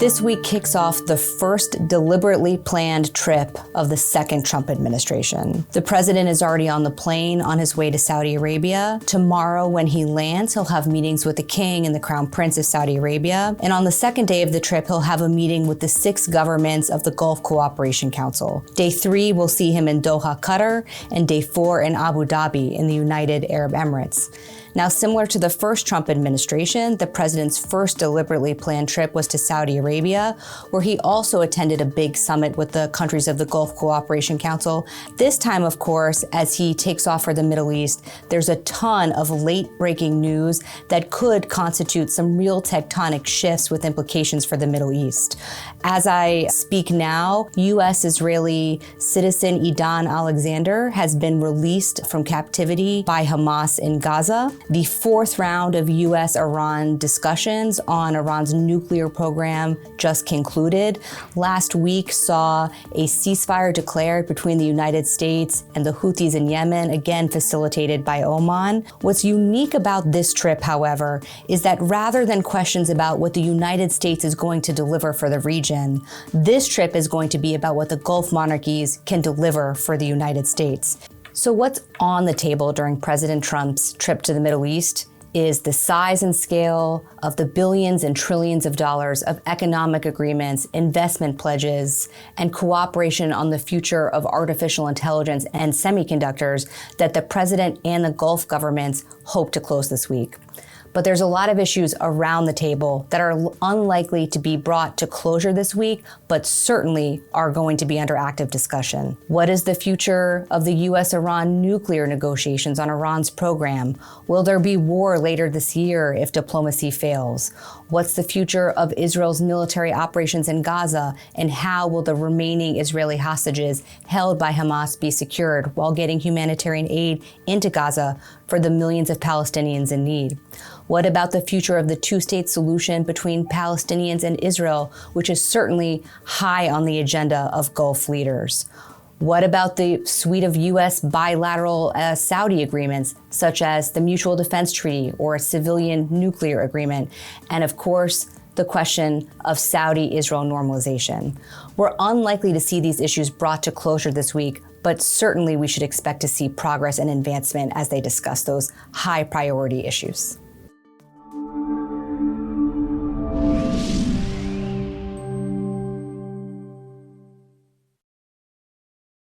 This week kicks off the first deliberately planned trip of the second Trump administration. The president is already on the plane on his way to Saudi Arabia. Tomorrow, when he lands, he'll have meetings with the king and the crown prince of Saudi Arabia. And on the second day of the trip, he'll have a meeting with the 6 governments of the Gulf Cooperation Council. Day 3 will see him in Doha, Qatar, and day 4 in Abu Dhabi in the United Arab Emirates. Now, similar to the first Trump administration, the president's first deliberately planned trip was to Saudi Arabia, where he also attended a big summit with the countries of the Gulf Cooperation Council. This time, of course, as he takes off for the Middle East, there's a ton of late-breaking news that could constitute some real tectonic shifts with implications for the Middle East. As I speak now, U.S.-Israeli citizen Idan Alexander has been released from captivity by Hamas in Gaza. The 4th round of U.S.-Iran discussions on Iran's nuclear program just concluded. Last week saw a ceasefire declared between the United States and the Houthis in Yemen, again facilitated by Oman. What's unique about this trip, however, is that rather than questions about what the United States is going to deliver for the region, this trip is going to be about what the Gulf monarchies can deliver for the United States. So what's on the table during President Trump's trip to the Middle East is the size and scale of the billions and trillions of dollars of economic agreements, investment pledges, and cooperation on the future of artificial intelligence and semiconductors that the president and the Gulf governments hope to close this week. But there's a lot of issues around the table that are unlikely to be brought to closure this week, but certainly are going to be under active discussion. What is the future of the U.S.-Iran nuclear negotiations on Iran's program? Will there be war later this year if diplomacy fails? What's the future of Israel's military operations in Gaza, and how will the remaining Israeli hostages held by Hamas be secured while getting humanitarian aid into Gaza for the millions of Palestinians in need? What about the future of the two-state solution between Palestinians and Israel, which is certainly high on the agenda of Gulf leaders? What about the suite of U.S. bilateral Saudi agreements, such as the Mutual Defense Treaty or a civilian nuclear agreement? And of course, the question of Saudi-Israel normalization. We're unlikely to see these issues brought to closure this week, but certainly we should expect to see progress and advancement as they discuss those high priority issues.